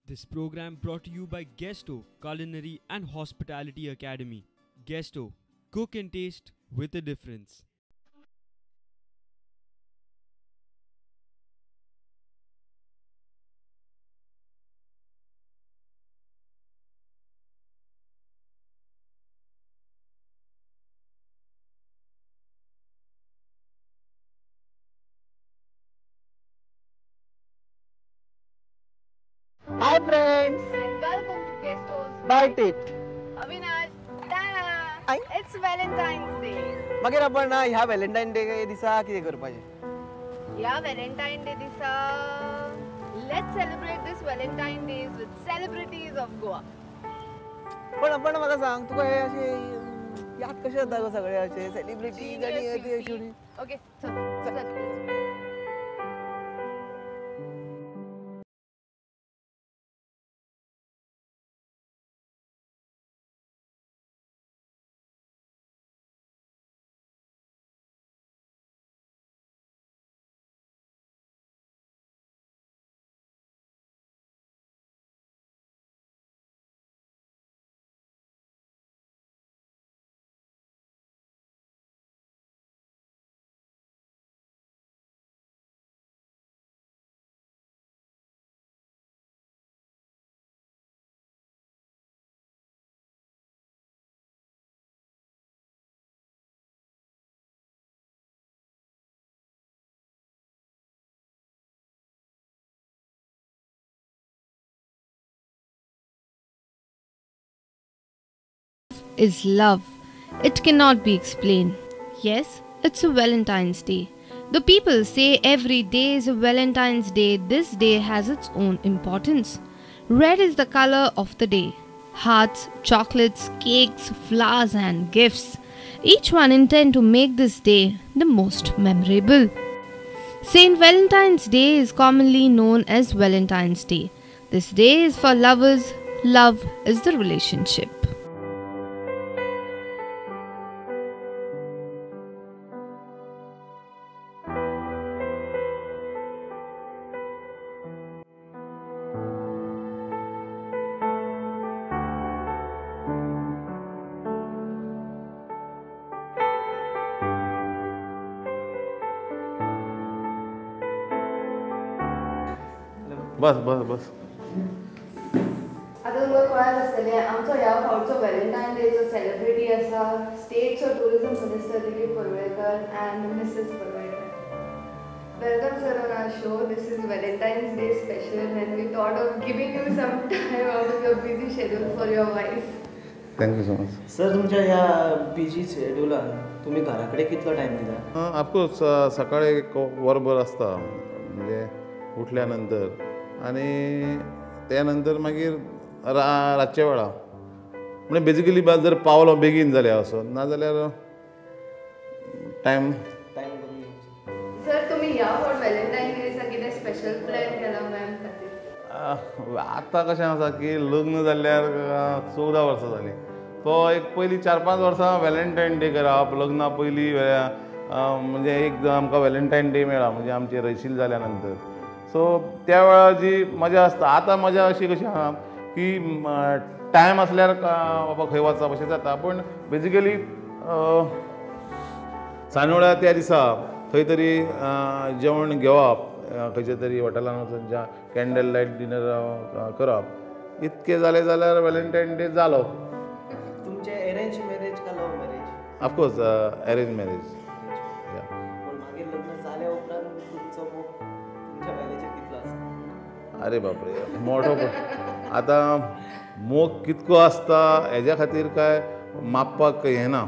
This program brought to you by Guesto Culinary and Hospitality Academy. Guesto, cook and taste with a difference. Hi friends, And welcome to Guest House. bite it. Avinash, tada! Ay. It's Valentine's Day. मागीर आपण ना ह्या Valentine day दिसा कितें करपाचें? Yeah, Valentine Day disa. Let's celebrate this Valentine Days with celebrities of Goa. पण म्हाका सांग तुका हे अशे याद कशें जाता गो सगळे अशे सेलिब्रिटीज आनी हे ते अशे Okay, so let's. Is love. It cannot be explained. Yes, it's a Valentine's Day. The people say every day is a Valentine's Day. This day has its own importance. Red is the color of the day. Hearts, chocolates, cakes, flowers, and gifts. Each one intend to make this day the most memorable. Saint Valentine's Day is commonly known as Valentine's Day. This day is for lovers. Love is the relationship. बस बस बस आता तुमकां कळत आसतलें आमचो ह्या फावटचो Valentine डेचो celebrity आसा स्टेटचो tourism minister Dilip Parvekar and Mrs Parvekar. Welcome sir on our show. This is Valentine's Day special and we thought of giving you some time out of your busy schedule for your wife. Thank you so much. Sir तुमच्या ह्या busy शेड्युलान तुम्ही घरा कडेन कितलो time दिता? Of course सकाळी एक वरभर आसता म्हणजे उठल्या नंतर आनी त्यानंतर मागीर रातच्या वेळा म्हणजे बेजिकली जर पावलो बेगीन जाल्यार असो नाजाल्यार टायम सर तुम्ही ह्या फावट व्हॅलेंटायन डेचा कितें स्पेशल प्लॅन केला मॅम खातीर? आतां कशें आसा की लग्न जाल्ल्यार 14 वर्सां जालीं. तो एक पयलीं 4-5 वर्सां व्हॅलेंटायन डे करप लग्ना पयलीं म्हणजे एक आमकां व्हॅलेंटायन डे मेळ्ळा म्हणजे आमची रशील जाल्या नंतर. सो त्या वेळार जी मजा आसता आतां मजा अशी कशी आहा की टायम आसल्यार बाबा खंय वचप अशें जाता पूण बेजिकली सांजवेळा त्या दिसा खंय तरी जेवण घेवप खंयच्या तरी हॉटेलान वचून ज्या कॅन्डल लायट डिनर करप इतकें जालें जाल्यार व्हॅलेंटायन डे जालो. तुमचे अरेंज मॅरेज का love marriage? Of course arrange marriage. पण मागीर लग्न जाल्या उपरांत तुमचो मोग तुमच्या बायलेचेर कितलो आसा? अरे बापरे मोठो आतां मोग कितको आसता हेज्या खातीर काय मापपाक हें ना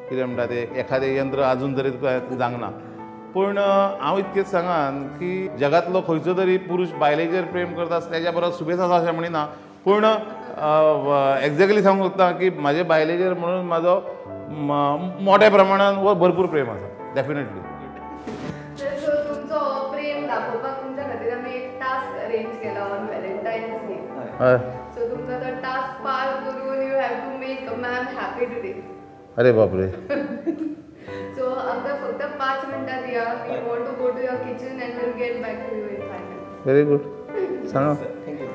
कितें म्हणटा तें एखादें यंत्र आजून तरी तुका जावंक पूण हांव इतकेंच सांगान की जगातलो खंयचो तरी पुरुश बायलेचेर प्रेम करता तेज्या बरोबर सुबेज आसा अशें म्हणिना पूण एक्झॅक्टली सांगूंक सोदता की म्हाजे बायलेचेर म्हणून म्हाजो मोठ्या प्रमाणान व भरपूर प्रेम आसा डेफिनेटली. सो तुमचो प्रेम दाखोवपाक तुमच्या खातीर आमी एक टास्क अरेंज केला ऑन व्हॅलेंटायन्स डे. हय. सो तुमकां तो टास्क पार करून you have to make ma'am happy today. अरे बापरे. सो आमकां फक्त 5 मिनटां दिया. We want to go to your kitchen and we'll get back to you in 5 minutes. Very good सांगा. थँक्यू.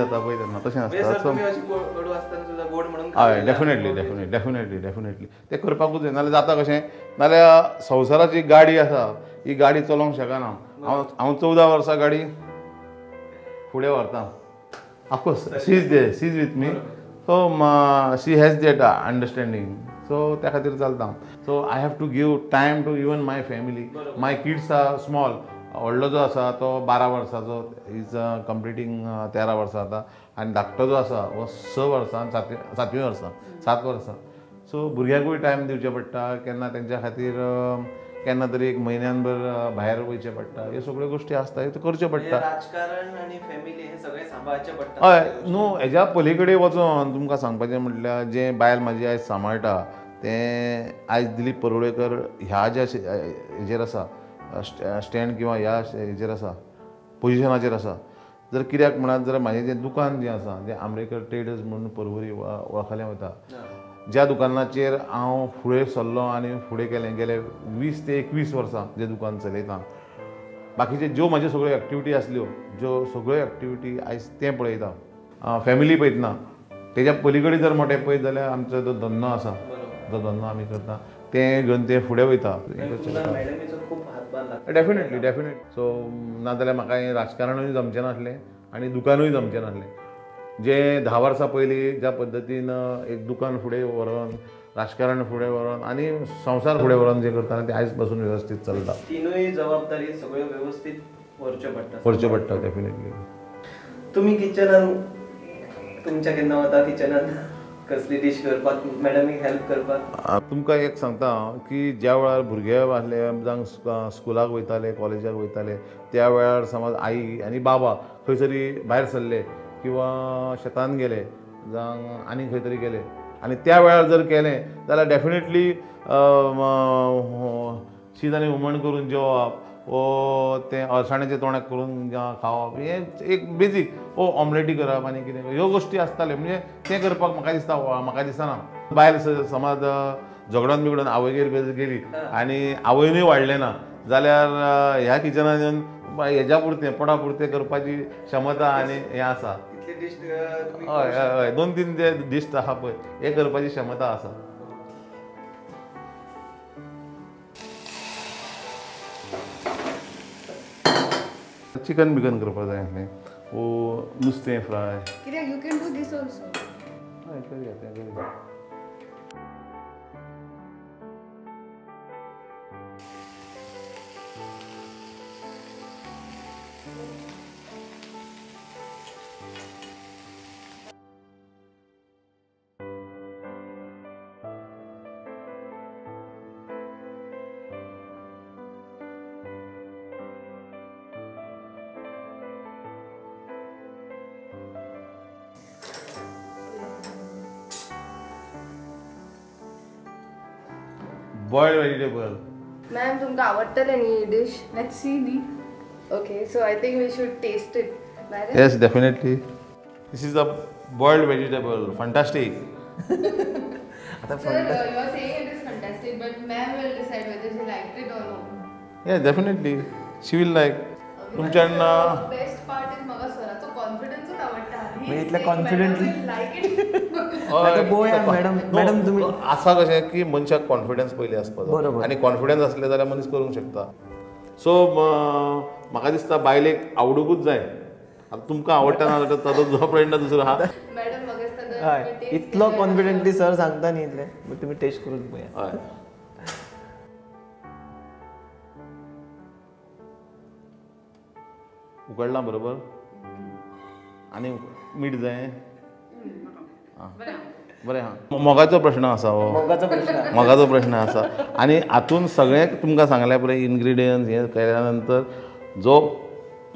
जाता पळय तेन्ना तशें म्हणजे नासता. सर तुमी अशी कडू आसतना सुद्दां गोड म्हणून हय खाल्लेलें डेफिनेटली आसा. डेफिनेटली डेफिनेटली डेफिनेटली तें करपाकूच जाय. नाल्यार जाता कशें, नाल्यार संवसाराची गाडी आसा ही गाडी चलोवंक शकना. हांव 14 वर्सां गाडी फुडें व्हरतां. Of course she is with me. So she has that understanding. So त्या खातीर चलता. So I have to give time to even my family. My kids are small. व्हडलो जो आसा तो 12 वर्सांचो, इज कंप्लिटींग 13 वर्सां आतां. आनी धाकटो जो आसा हो 6 वर्सां 7वी वर्सां 7 वर्सां. सो भुरग्यांकूय टायम दिवचें पडटा. केन्ना तेंच्या खातीर केन्ना तरी एक म्हयन्यानभर भायर वयचें पडटा. ह्यो सगळ्यो गोश्टी आसता, ह्यो करच्यो म्हणजे पडटा. राजकारण आनी फॅमिली हे सगळें सांबाळचें पडटा. हय न्हू, हेज्या पलीकडे वचोन तुमकां सांगपाचें म्हटल्यार जें बायल म्हाजी आयज सांबाळटा तें आयज दिलीप परुळेकर ह्या ज्या हेजेर आसा स्टँड किंवा ह्या हेजेर आसा पोजिशनाचेर आसा. जर कित्याक म्हणात जाल्यार म्हाजें जें दुकान जें आसा जें आंबेडकर ट्रेडर्स म्हणून पर्वरी वळखलें वता, ज्या दुकानाचेर हांव फुडें सरलो आनी फुडें केलें गेले 20 ते 21 वर्सां जें दुकान चलयतां. बाकीचे ज्यो म्हाज्यो सगळ्यो एक्टिविटी आसल्यो, ज्यो सगळ्यो एक्टिविटी आयज तें पळयता. फॅमिली पळयतना. तेज्या पलीकडे जर मोठें पळयत जाल्यार आमचो जो धंदो आसा, जो धंदो आमी करता तें घेवन तें फुडें वयता. मॅडमीचो खूब हातभार लागता. Definitely definite. सो नाजाल्यार म्हाका हें राजकारणूय जमचें नासलें आनी दुकानूय जमचें नासलें. जें 10 वर्सां पयलीं ज्या पद्दतीन एक दुकान फुडें व्हरोन, राजकारण फुडें व्हरोन आनी संवसार फुडें व्हरोन जें करता तें आयज पासून वेवस्थीत चलता. तिनूय जबाबदारी सगळ्यो वेवस्थीत व्हरच्यो पडटा. करच्यो पडटा डेफिनेटली. तुमी किचनान तुमच्या केन्ना वता किचनान कसली डीश करपाक मॅडमीक हेल्प करपाक? तुमकां एक सांगता हांव की ज्या वेळार भुरगे आहले जावं स्कुलाक वयताले, कॉलेजाक वयताले, त्या वेळार समज आई आनी बाबा खंय तरी भायर सरले किंवा शेतान गेले जावं आनी खंय तरी गेले आनी त्या वेळार जर केलें जाल्यार डेफिनेटली शीत आनी हुमण करून जेवप वो तें अळसाण्याचें तोंडाक करून खावप हें एक बेजीक. वो ऑमलेटी करप आनी कितें ह्यो गोश्टी आसताल्यो. म्हणजे तें करपाक म्हाका दिसना. बायल समज झगडोन बिगडोन आवयगेर गेली आनी आवयनूय वाडलें ना जाल्यार ह्या किचनान येवन हेज्या पुरतें पोटा पुरतें करपाची क्षमता आनी हें आसा. हय हय हय 2-3 जे डीश आसा पळय हे करपाची क्षमता आसा. चिकन बिकन करपाक जाय आसलें. वो नुस्तें फ्राय. कित्याक you can do these also. हय करुया तें करुया. Boiled vegetable. मॅम तुमकां आवडटलें न्ही ही डीश? लेट्स सी न्ही. Okay so I think we should taste it. Yes, definitely. This is a boiled vegetable. Fantastic. आता Sir, you are saying it is fantastic, but ma'am will decide whether she liked it or not. Yeah, definitely. She will like. तुमच्यान best part is म्हाका सराचो कॉन्फिडन्सच आवडटा. म्हणजे इतले confidently? Like it. आता पळोवया madam तुम्ही आसा कशें की मनशाक कॉन्फिडन्स पयलीं आसपाक जाय. बरोबर. आनी कॉन्फिडन्स आसलें जाल्यार मनीस करूंक शकता. सो म्हाका दिसता बायलेक आवडूंकूच जाय. आतां तुमकां आवडटा ना जाल्यार ताचो जो फ्रेंड दुसरो आहा. मॅडम म्हाका दिसता हय इतलो कॉन्फिडेंटली सर सांगता न्ही इतले बट तुमी टेस्ट करून पळया. हय. उकडला बरोबर आनी मीठ जाय. बरें आहा. मोगाचो प्रश्न आसा हो. मोगाचो प्रश्न. मोगाचो प्रश्न आसा आनी हातून सगळें तुमकां सांगल्या पळय इनग्रिडियंट्स हें केल्या नंतर जो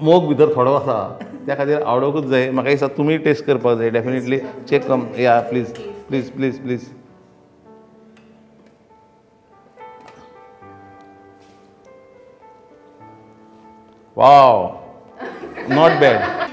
मोग भितर थोडो आसा त्या खातीर आवडोंकूच जाय. म्हाका दिसता तुमी टेस्ट करपाक जाय डेफिनेटली. चेक कम या please please please please. Wow not bad.